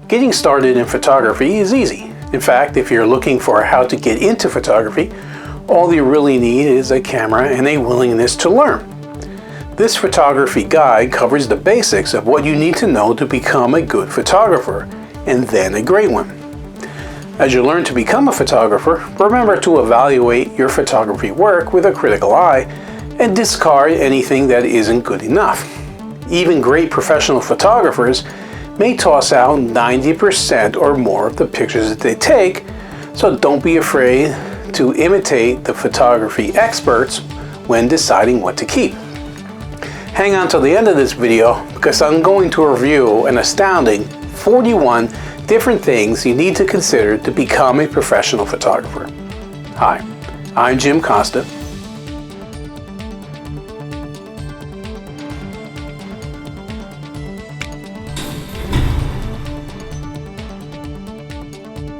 Getting started in photography is easy. In fact, if you're looking for how to get into photography, all you really need is a camera and a willingness to learn. This photography guide covers the basics of what you need to know to become a good photographer, and then a great one. As you learn to become a photographer, remember to evaluate your photography work with a critical eye and discard anything that isn't good enough. Even great professional photographers may toss out 90% or more of the pictures that they take, so don't be afraid to imitate the photography experts when deciding what to keep. Hang on till the end of this video because I'm going to review an astounding 41 different things you need to consider to become a professional photographer. Hi, I'm Jim Costa.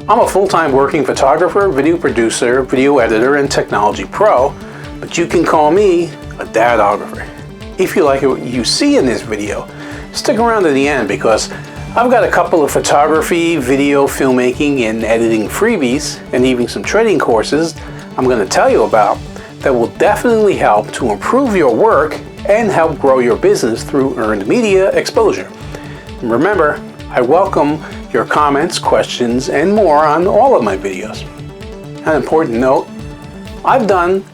I'm a full-time working photographer, video producer, video editor, and technology pro, but you can call me a dadographer. If you like what you see in this video, stick around to the end because I've got a couple of photography, video, filmmaking, and editing freebies, and even some training courses I'm going to tell you about that will definitely help to improve your work and help grow your business through earned media exposure. And remember, I welcome your comments, questions, and more on all of my videos. An important note, I've done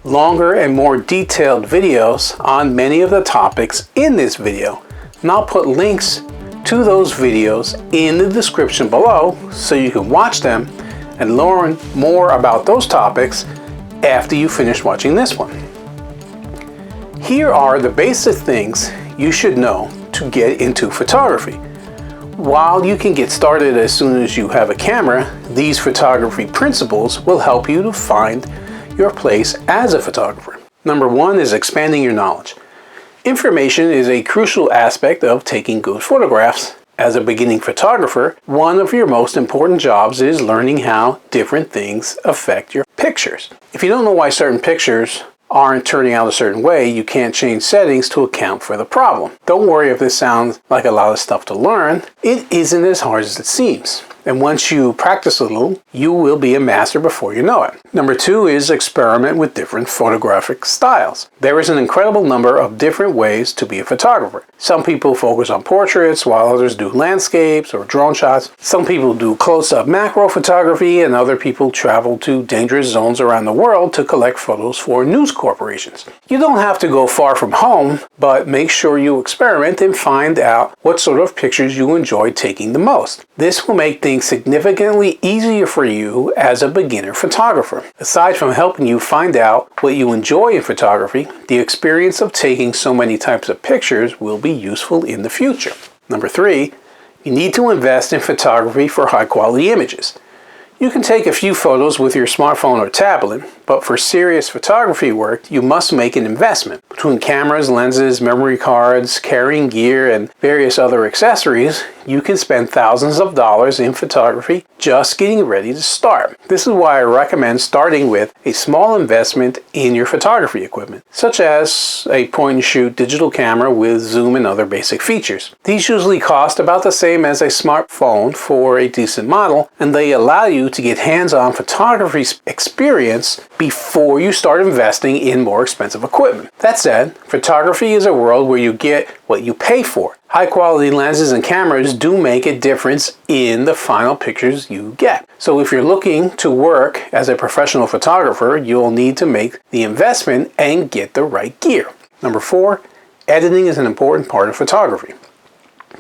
longer and more detailed videos on many of the topics in this video, and I'll put links to those videos in the description below so you can watch them and learn more about those topics after you finish watching this one. Here are the basic things you should know to get into photography. While you can get started as soon as you have a camera, these photography principles will help you to find your place as a photographer. Number one is expanding your knowledge. Information is a crucial aspect of taking good photographs. As a beginning photographer, one of your most important jobs is learning how different things affect your pictures. If you don't know why certain pictures aren't turning out a certain way, you can't change settings to account for the problem. Don't worry if this sounds like a lot of stuff to learn. It isn't as hard as it seems. And once you practice a little, you will be a master before you know it. Number two is experiment with different photographic styles. There is an incredible number of different ways to be a photographer. Some people focus on portraits while others do landscapes or drone shots. Some people do close-up macro photography and other people travel to dangerous zones around the world to collect photos for news corporations. You don't have to go far from home, but make sure you experiment and find out what sort of pictures you enjoy taking the most. This will make things significantly easier for you as a beginner photographer. Aside from helping you find out what you enjoy in photography, the experience of taking so many types of pictures will be useful in the future. Number three, you need to invest in photography for high quality images. You can take a few photos with your smartphone or tablet, but for serious photography work, you must make an investment. Between cameras, lenses, memory cards, carrying gear, and various other accessories, you can spend thousands of dollars in photography just getting ready to start. This is why I recommend starting with a small investment in your photography equipment, such as a point-and-shoot digital camera with zoom and other basic features. These usually cost about the same as a smartphone for a decent model, and they allow you to get hands-on photography experience before you start investing in more expensive equipment. That said, photography is a world where you get what you pay for. High-quality lenses and cameras do make a difference in the final pictures you get. So if you're looking to work as a professional photographer, you'll need to make the investment and get the right gear. Number four, editing is an important part of photography.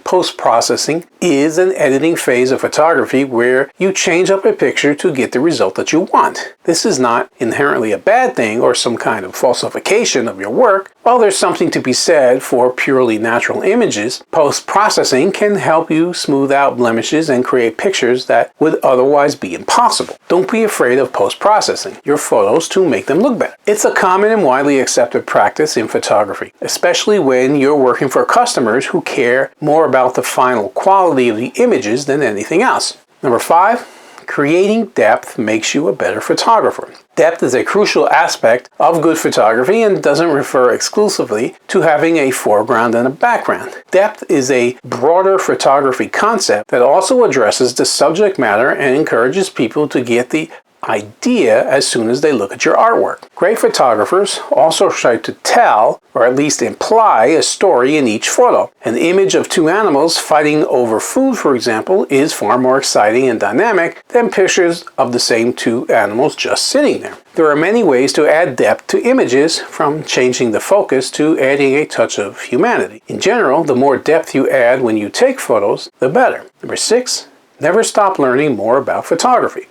Post-processing is an editing phase of photography where you change up a picture to get the result that you want. This is not inherently a bad thing or some kind of falsification of your work. While there's something to be said for purely natural images, post-processing can help you smooth out blemishes and create pictures that would otherwise be impossible. Don't be afraid of post-processing your photos to make them look better. It's a common and widely accepted practice in photography, especially when you're working for customers who care more about the final quality of the images than anything else. Number five, creating depth makes you a better photographer. Depth is a crucial aspect of good photography and doesn't refer exclusively to having a foreground and a background. Depth is a broader photography concept that also addresses the subject matter and encourages people to get the idea as soon as they look at your artwork. Great photographers also try to tell, or at least imply, a story in each photo. An image of two animals fighting over food, for example, is far more exciting and dynamic than pictures of the same two animals just sitting there. There are many ways to add depth to images, from changing the focus to adding a touch of humanity. In general, the more depth you add when you take photos, the better. Number 6, never stop learning more about photography.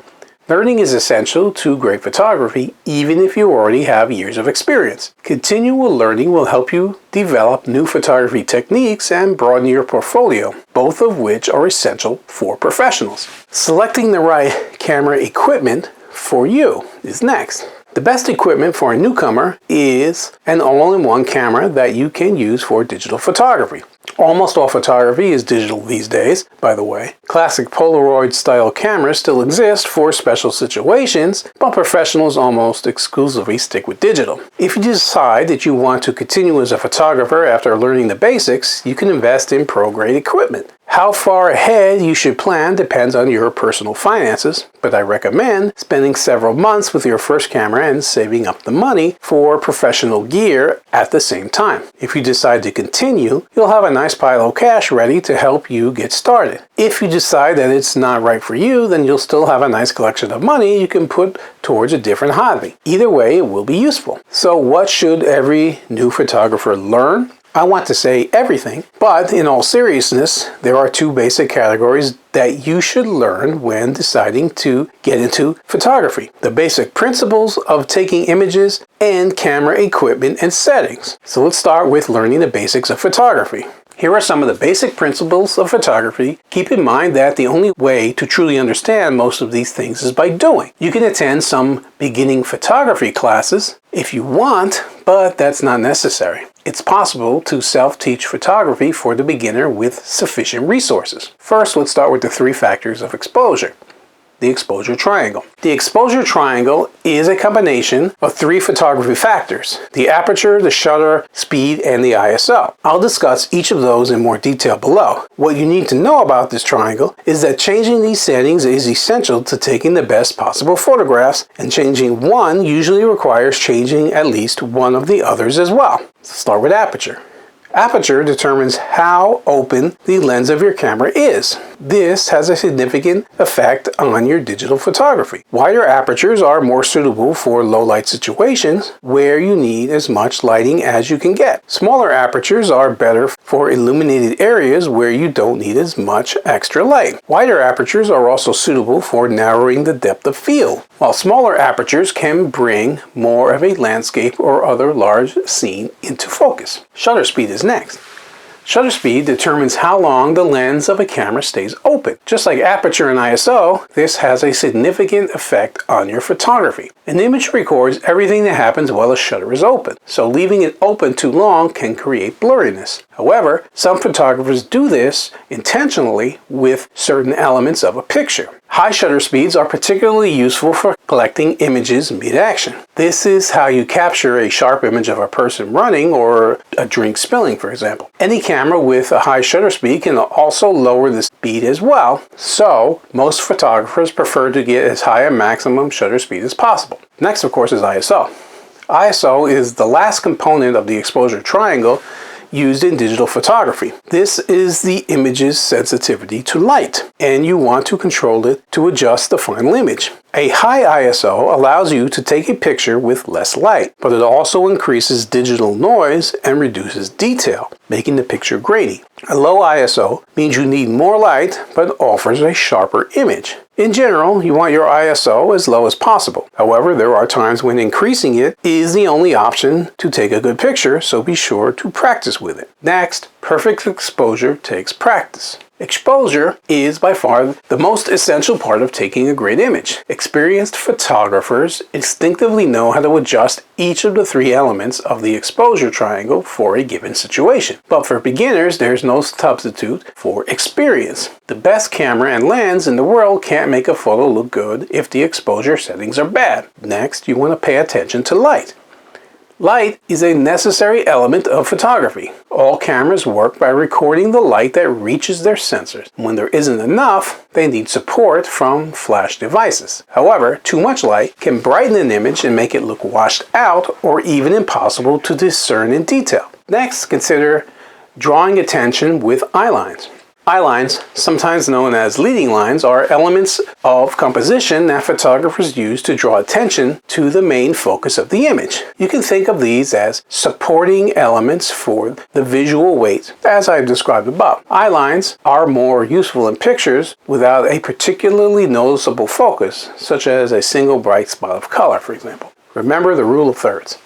Learning is essential to great photography, even if you already have years of experience. Continual learning will help you develop new photography techniques and broaden your portfolio, both of which are essential for professionals. Selecting the right camera equipment for you is next. The best equipment for a newcomer is an all-in-one camera that you can use for digital photography. Almost all photography is digital these days, by the way. Classic Polaroid-style cameras still exist for special situations, but professionals almost exclusively stick with digital. If you decide that you want to continue as a photographer after learning the basics, you can invest in pro-grade equipment. How far ahead you should plan depends on your personal finances, but I recommend spending several months with your first camera and saving up the money for professional gear at the same time. If you decide to continue, you'll have a nice pile of cash ready to help you get started. If you decide that it's not right for you, then you'll still have a nice collection of money you can put towards a different hobby. Either way, it will be useful. So what should every new photographer learn? I want to say everything, but in all seriousness, there are two basic categories that you should learn when deciding to get into photography. The basic principles of taking images and camera equipment and settings. So let's start with learning the basics of photography. Here are some of the basic principles of photography. Keep in mind that the only way to truly understand most of these things is by doing. You can attend some beginning photography classes if you want, but that's not necessary. It's possible to self-teach photography for the beginner with sufficient resources. First, let's start with the 3 factors of exposure. The exposure triangle. The exposure triangle is a combination of 3 photography factors: the aperture, the shutter speed, and the ISO. I'll discuss each of those in more detail below. What you need to know about this triangle is that changing these settings is essential to taking the best possible photographs, and changing one usually requires changing at least one of the others as well. Let's start with aperture. Aperture determines how open the lens of your camera is. This has a significant effect on your digital photography. Wider apertures are more suitable for low light situations where you need as much lighting as you can get. Smaller apertures are better for illuminated areas where you don't need as much extra light. Wider apertures are also suitable for narrowing the depth of field, while smaller apertures can bring more of a landscape or other large scene into focus. Shutter speed is next. Shutter speed determines how long the lens of a camera stays open. Just like aperture and ISO, this has a significant effect on your photography. An image records everything that happens while a shutter is open, so leaving it open too long can create blurriness. However, some photographers do this intentionally with certain elements of a picture. High shutter speeds are particularly useful for collecting images mid-action. This is how you capture a sharp image of a person running or a drink spilling, for example. Any camera with a high shutter speed can also lower the speed as well, so most photographers prefer to get as high a maximum shutter speed as possible. Next, of course, is ISO. ISO is the last component of the exposure triangle used in digital photography. This is the image's sensitivity to light, and you want to control it to adjust the final image. A high ISO allows you to take a picture with less light, but it also increases digital noise and reduces detail, making the picture grainy. A low ISO means you need more light, but offers a sharper image. In general, you want your ISO as low as possible. However, there are times when increasing it is the only option to take a good picture, so be sure to practice with it. Next, perfect exposure takes practice. Exposure is by far the most essential part of taking a great image. Experienced photographers instinctively know how to adjust each of the three elements of the exposure triangle for a given situation. But for beginners, there's no substitute for experience. The best camera and lens in the world can't make a photo look good if the exposure settings are bad. Next, you want to pay attention to light. Light is a necessary element of photography. All cameras work by recording the light that reaches their sensors. When there isn't enough, they need support from flash devices. However, too much light can brighten an image and make it look washed out or even impossible to discern in detail. Next, consider drawing attention with eye lines. Eye lines, sometimes known as leading lines, are elements of composition that photographers use to draw attention to the main focus of the image. You can think of these as supporting elements for the visual weight, as I've described above. Eye lines are more useful in pictures without a particularly noticeable focus, such as a single bright spot of color, for example. Remember the rule of thirds.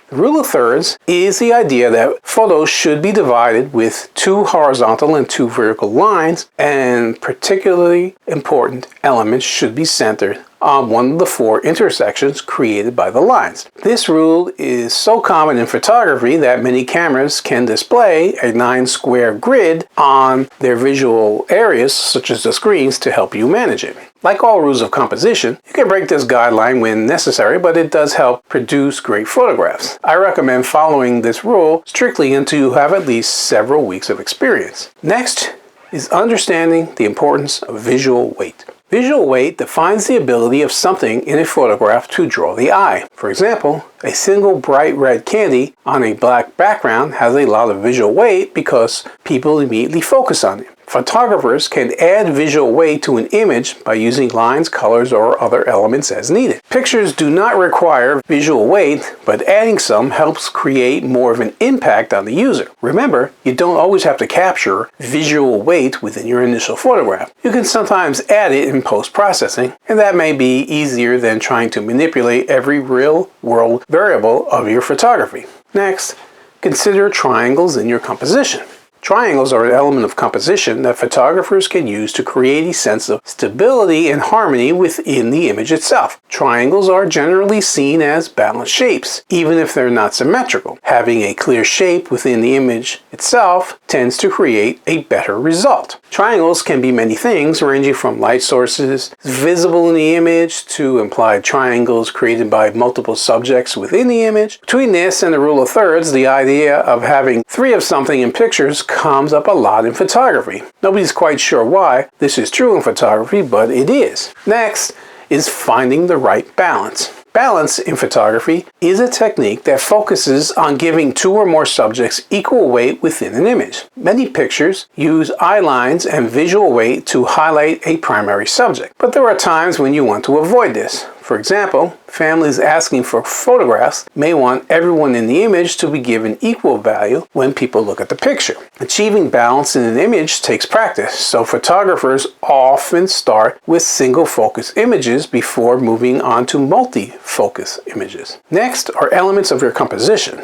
The rule of thirds is the idea that photos should be divided with 2 horizontal and 2 vertical lines, and particularly important elements should be centered on one of the 4 intersections created by the lines. This rule is so common in photography that many cameras can display a 9-square grid on their visual areas, such as the screens, to help you manage it. Like all rules of composition, you can break this guideline when necessary, but it does help produce great photographs. I recommend following this rule strictly until you have at least several weeks of experience. Next is understanding the importance of visual weight. Visual weight defines the ability of something in a photograph to draw the eye. For example, a single bright red candy on a black background has a lot of visual weight because people immediately focus on it. Photographers can add visual weight to an image by using lines, colors, or other elements as needed. Pictures do not require visual weight, but adding some helps create more of an impact on the user. Remember, you don't always have to capture visual weight within your initial photograph. You can sometimes add it in post-processing, and that may be easier than trying to manipulate every real-world variable of your photography. Next, consider triangles in your composition. Triangles are an element of composition that photographers can use to create a sense of stability and harmony within the image itself. Triangles are generally seen as balanced shapes, even if they're not symmetrical. Having a clear shape within the image itself tends to create a better result. Triangles can be many things, ranging from light sources visible in the image to implied triangles created by multiple subjects within the image. Between this and the rule of thirds, the idea of having 3 of something in pictures comes up a lot in photography. Nobody's quite sure why this is true in photography, but it is. Next is finding the right balance. Balance in photography is a technique that focuses on giving 2 or more subjects equal weight within an image. Many pictures use eye lines and visual weight to highlight a primary subject, but there are times when you want to avoid this. For example, families asking for photographs may want everyone in the image to be given equal value when people look at the picture. Achieving balance in an image takes practice, so photographers often start with single focus images before moving on to multi-focus images. Next are elements of your composition.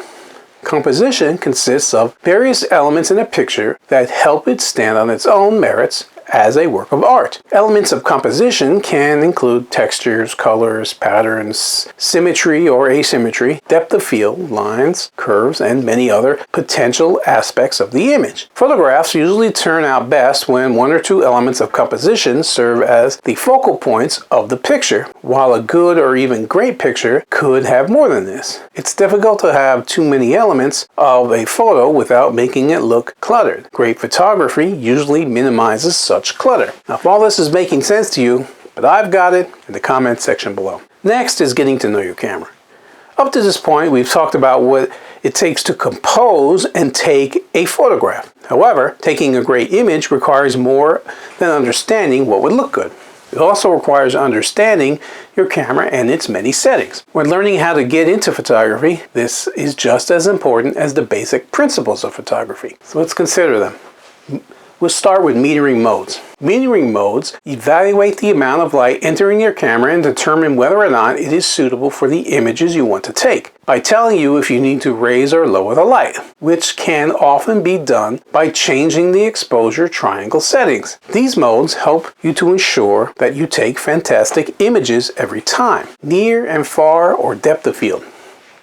Composition consists of various elements in a picture that help it stand on its own merits as a work of art. Elements of composition can include textures, colors, patterns, symmetry or asymmetry, depth of field, lines, curves, and many other potential aspects of the image. Photographs usually turn out best when 1 or 2 elements of composition serve as the focal points of the picture, while a good or even great picture could have more than this. It's difficult to have too many elements of a photo without making it look cluttered. Great photography usually minimizes such clutter. Now, if all this is making sense to you, but I've got it in the comment section below. Next is getting to know your camera. Up to this point, we've talked about what it takes to compose and take a photograph. However, taking a great image requires more than understanding what would look good. It also requires understanding your camera and its many settings. When learning how to get into photography, this is just as important as the basic principles of photography. So let's consider them. We'll start with metering modes. Metering modes evaluate the amount of light entering your camera and determine whether or not it is suitable for the images you want to take, by telling you if you need to raise or lower the light, which can often be done by changing the exposure triangle settings. These modes help you to ensure that you take fantastic images every time, near and far or depth of field.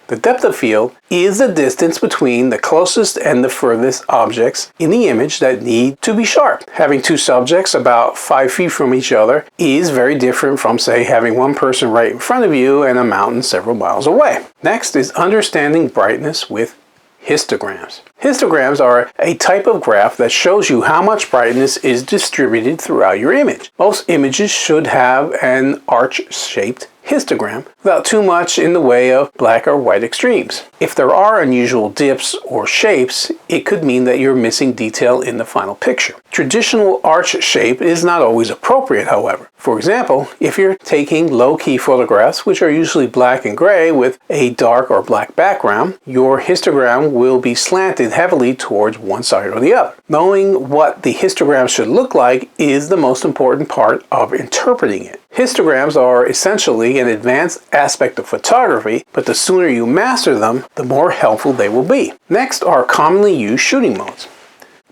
The depth of field is the distance between the closest and the furthest objects in the image that need to be sharp. Having two subjects about 5 feet from each other is very different from, say, having one person right in front of you and a mountain several miles away. Next is understanding brightness with histograms. Histograms are a type of graph that shows you how much brightness is distributed throughout your image. Most images should have an arch-shaped histogram without too much in the way of black or white extremes. If there are unusual dips or shapes, it could mean that you're missing detail in the final picture. Traditional arch shape is not always appropriate, however. For example, if you're taking low-key photographs, which are usually black and gray with a dark or black background, your histogram will be slanted heavily towards one side or the other. Knowing what the histogram should look like is the most important part of interpreting it. Histograms are essentially an advanced aspect of photography, but the sooner you master them, the more helpful they will be. Next are commonly used shooting modes.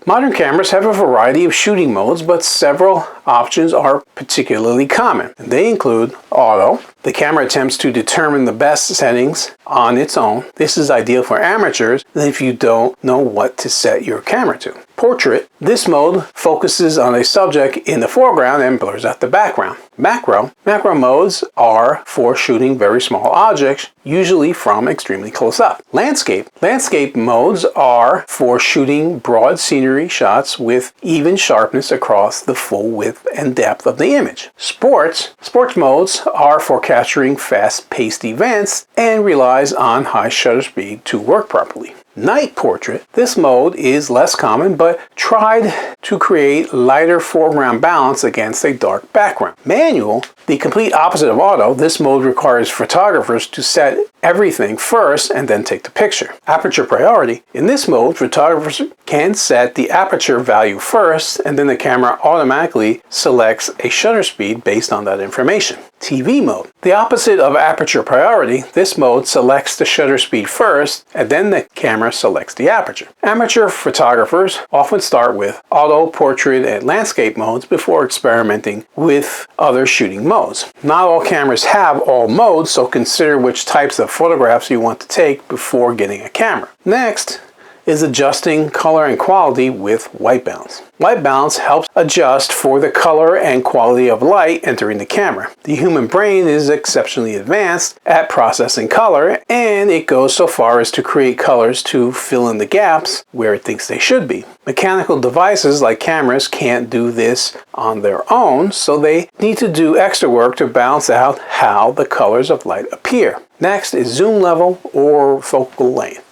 Modern cameras have a variety of shooting modes, but several options are particularly common. They include auto. The camera attempts to determine the best settings on its own. This is ideal for amateurs if you don't know what to set your camera to. Portrait. This mode focuses on a subject in the foreground and blurs out the background. Macro. Macro modes are for shooting very small objects, usually from extremely close up. Landscape. Landscape modes are for shooting broad scenery shots with even sharpness across the full width and depth of the image. Sports. Sports modes are for capturing fast-paced events and relies on high shutter speed to work properly. Night portrait. This mode is less common but tried to create lighter foreground balance against a dark background. Manual, the complete opposite of auto, this mode requires photographers to set everything first and then take the picture. Aperture priority. In this mode, photographers can set the aperture value first and then the camera automatically selects a shutter speed based on that information. TV mode. The opposite of aperture priority, this mode selects the shutter speed first and then the camera selects the aperture. Amateur photographers often start with auto, portrait, and landscape modes before experimenting with other shooting modes. Not all cameras have all modes, so consider which types of photographs you want to take before getting a camera. Next is adjusting color and quality with white balance. White balance helps adjust for the color and quality of light entering the camera. The human brain is exceptionally advanced at processing color, and it goes so far as to create colors to fill in the gaps where it thinks they should be. Mechanical devices like cameras can't do this on their own, so they need to do extra work to balance out how the colors of light appear. Next is zoom level or focal length.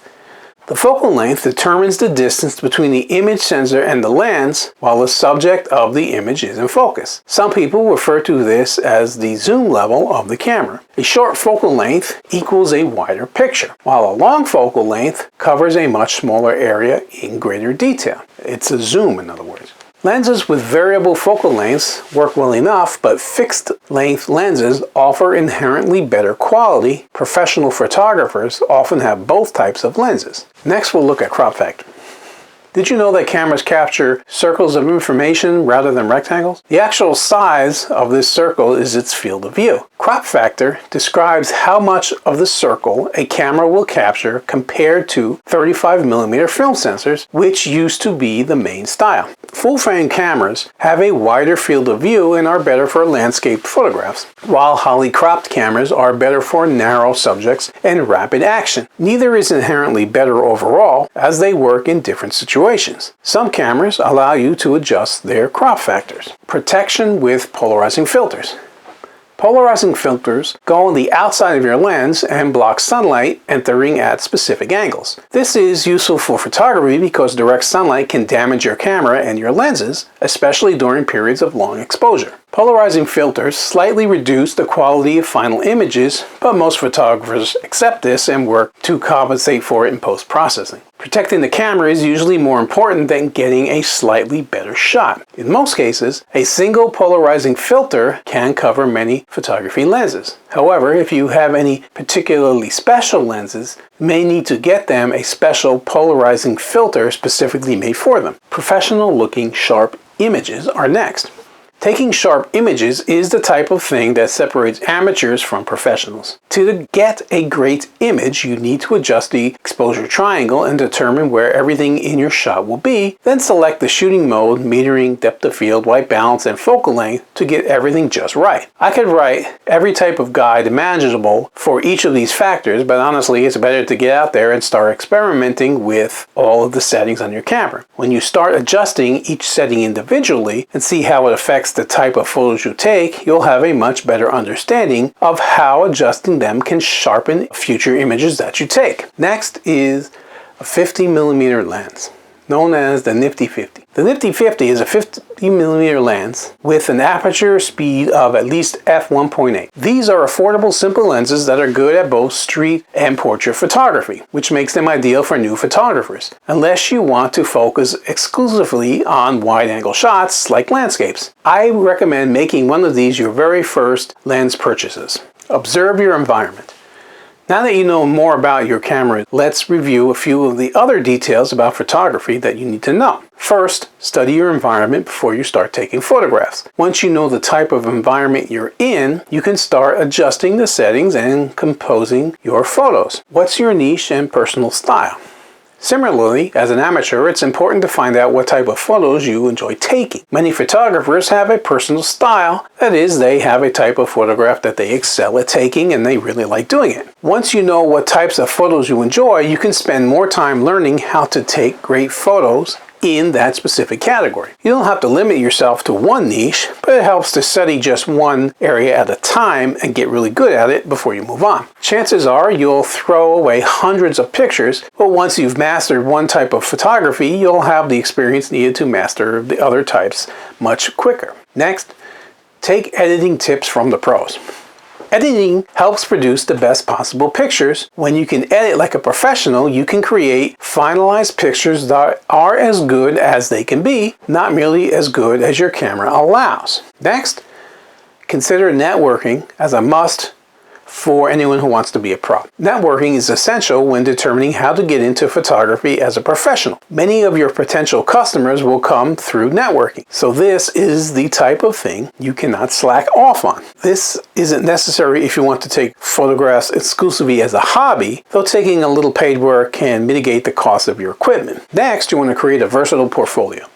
The focal length determines the distance between the image sensor and the lens while the subject of the image is in focus. Some people refer to this as the zoom level of the camera. A short focal length equals a wider picture, while a long focal length covers a much smaller area in greater detail. It's a zoom, in other words. Lenses with variable focal lengths work well enough, but fixed-length lenses offer inherently better quality. Professional photographers often have both types of lenses. Next, we'll look at crop factor. Did you know that cameras capture circles of information rather than rectangles? The actual size of this circle is its field of view. Crop factor describes how much of the circle a camera will capture compared to 35mm film sensors, which used to be the main style. Full-frame cameras have a wider field of view and are better for landscape photographs, while highly cropped cameras are better for narrow subjects and rapid action. Neither is inherently better overall, as they work in different situations. Some cameras allow you to adjust their crop factors. Protection with polarizing filters. Polarizing filters go on the outside of your lens and block sunlight entering at specific angles. This is useful for photography because direct sunlight can damage your camera and your lenses, especially during periods of long exposure. Polarizing filters slightly reduce the quality of final images, but most photographers accept this and work to compensate for it in post-processing. Protecting the camera is usually more important than getting a slightly better shot. In most cases, a single polarizing filter can cover many photography lenses. However, if you have any particularly special lenses, you may need to get them a special polarizing filter specifically made for them. Professional-looking sharp images are next. Taking sharp images is the type of thing that separates amateurs from professionals. To get a great image, you need to adjust the exposure triangle and determine where everything in your shot will be, then select the shooting mode, metering, depth of field, white balance, and focal length to get everything just right. I could write every type of guide imaginable for each of these factors, but honestly it's better to get out there and start experimenting with all of the settings on your camera. When you start adjusting each setting individually and see how it affects the type of photos you take, you'll have a much better understanding of how adjusting them can sharpen future images that you take. Next is a 50mm lens, known as the Nifty 50. The Nifty 50 is a 50mm lens with an aperture speed of at least f1.8. These are affordable, simple lenses that are good at both street and portrait photography, which makes them ideal for new photographers, unless you want to focus exclusively on wide-angle shots like landscapes. I recommend making one of these your very first lens purchases. Observe your environment. Now that you know more about your camera, let's review a few of the other details about photography that you need to know. First, study your environment before you start taking photographs. Once you know the type of environment you're in, you can start adjusting the settings and composing your photos. What's your niche and personal style? Similarly, as an amateur, it's important to find out what type of photos you enjoy taking. Many photographers have a personal style, that is, they have a type of photograph that they excel at taking and they really like doing it. Once you know what types of photos you enjoy, you can spend more time learning how to take great photos in that specific category. You don't have to limit yourself to one niche, but it helps to study just one area at a time and get really good at it before you move on. Chances are you'll throw away hundreds of pictures, but once you've mastered one type of photography, you'll have the experience needed to master the other types much quicker. Next, take editing tips from the pros. Editing helps produce the best possible pictures. When you can edit like a professional, you can create finalized pictures that are as good as they can be, not merely as good as your camera allows. Next, consider networking as a must for anyone who wants to be a pro. Networking is essential when determining how to get into photography as a professional. Many of your potential customers will come through networking, so this is the type of thing you cannot slack off on. This isn't necessary if you want to take photographs exclusively as a hobby, though taking a little paid work can mitigate the cost of your equipment. Next, you want to create a versatile portfolio.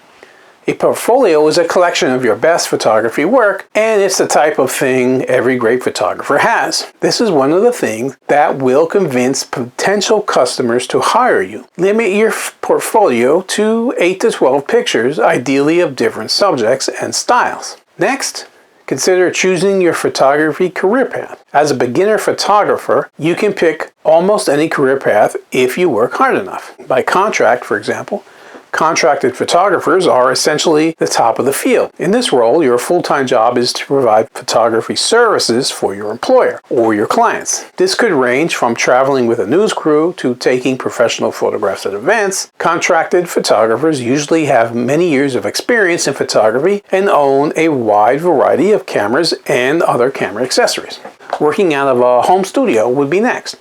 A portfolio is a collection of your best photography work, and it's the type of thing every great photographer has. This is one of the things that will convince potential customers to hire you. Limit your portfolio to 8 to 12 pictures, ideally of different subjects and styles. Next, consider choosing your photography career path. As a beginner photographer, you can pick almost any career path if you work hard enough. By contract, for example, contracted photographers are essentially the top of the field. In this role, your full-time job is to provide photography services for your employer or your clients. This could range from traveling with a news crew to taking professional photographs at events. Contracted photographers usually have many years of experience in photography and own a wide variety of cameras and other camera accessories. Working out of a home studio would be next.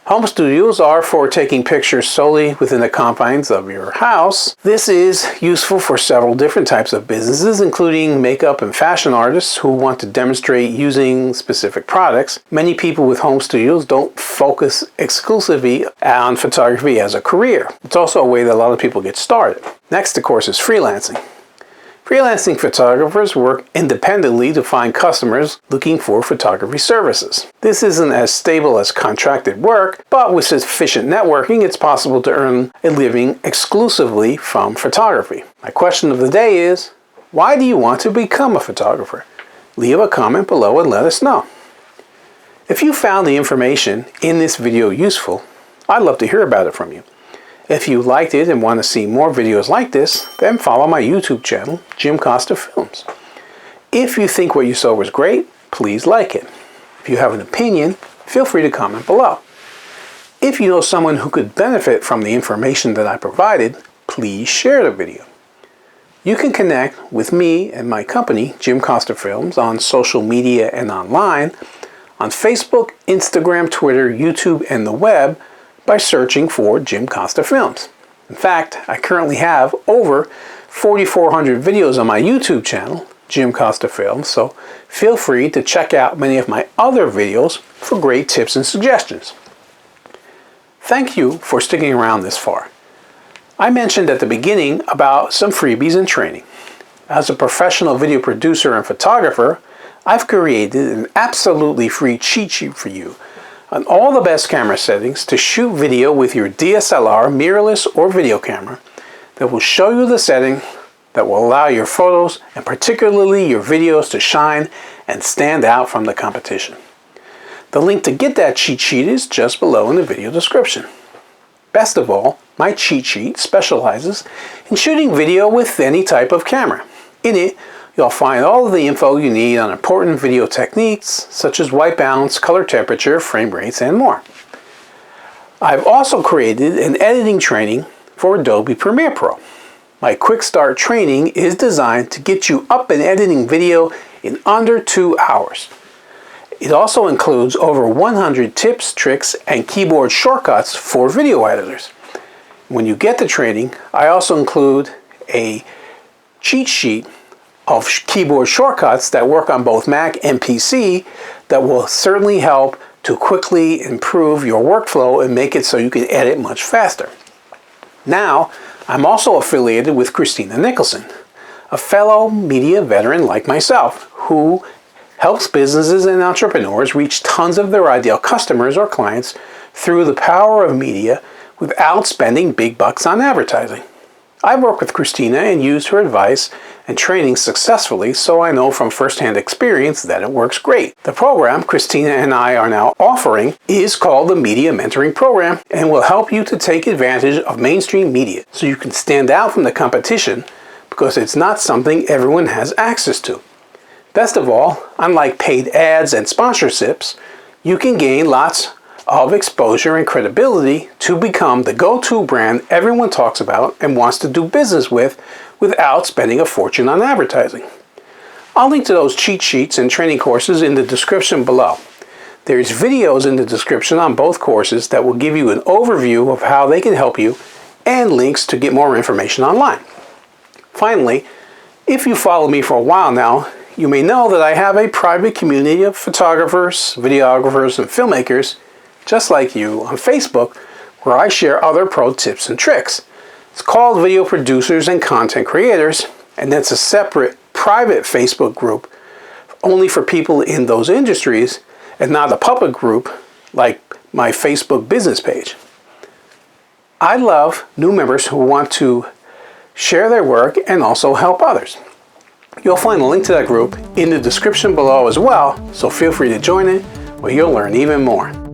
Home studios are for taking pictures solely within the confines of your house. This is useful for several different types of businesses, including makeup and fashion artists who want to demonstrate using specific products. Many people with home studios don't focus exclusively on photography as a career. It's also a way that a lot of people get started. Next, of course, is freelancing. Freelancing photographers work independently to find customers looking for photography services. This isn't as stable as contracted work, but with sufficient networking, it's possible to earn a living exclusively from photography. My question of the day is, why do you want to become a photographer? Leave a comment below and let us know. If you found the information in this video useful, I'd love to hear about it from you. If you liked it and want to see more videos like this, then follow my YouTube channel, Jim Costa Films. If you think what you saw was great, please like it. If you have an opinion, feel free to comment below. If you know someone who could benefit from the information that I provided, please share the video. You can connect with me and my company, jimcostafilms, on social media and online, on Facebook, Instagram, Twitter, YouTube, and the web by searching for jimcostafilms. In fact, I currently have over 4,400 videos on my YouTube channel, jimcostafilms, so feel free to check out many of my other videos for great tips and suggestions. Thank you for sticking around this far. I mentioned at the beginning about some freebies and training. As a professional video producer and photographer, I've created an absolutely free cheat sheet for you on all the best camera settings to shoot video with your DSLR, mirrorless, or video camera that will show you the setting that will allow your photos and particularly your videos to shine and stand out from the competition. The link to get that cheat sheet is just below in the video description. Best of all, my cheat sheet specializes in shooting video with any type of camera. In it, you'll find all of the info you need on important video techniques such as white balance, color temperature, frame rates, and more. I've also created an editing training for Adobe Premiere Pro. My Quick Start training is designed to get you up and editing video in under 2 hours. It also includes over 100 tips, tricks, and keyboard shortcuts for video editors. When you get the training, I also include a cheat sheet of keyboard shortcuts that work on both Mac and PC that will certainly help to quickly improve your workflow and make it so you can edit much faster. Now, I'm also affiliated with Christina Nicholson, a fellow media veteran like myself, who helps businesses and entrepreneurs reach tons of their ideal customers or clients through the power of media without spending big bucks on advertising. I've worked with Christina and used her advice and training successfully, so I know from firsthand experience that it works great. The program Christina and I are now offering is called the Media Mentoring Program and will help you to take advantage of mainstream media so you can stand out from the competition because it's not something everyone has access to. Best of all, unlike paid ads and sponsorships, you can gain lots of exposure and credibility to become the go-to brand everyone talks about and wants to do business with without spending a fortune on advertising. I'll link to those cheat sheets and training courses in the description below. There's videos in the description on both courses that will give you an overview of how they can help you and links to get more information online. Finally, if you follow me for a while now, you may know that I have a private community of photographers, videographers, and filmmakers just like you on Facebook, where I share other pro tips and tricks. It's called Video Producers and Content Creators, and that's a separate private Facebook group only for people in those industries and not a public group like my Facebook business page. I love new members who want to share their work and also help others. You'll find a link to that group in the description below as well, so feel free to join it where you'll learn even more.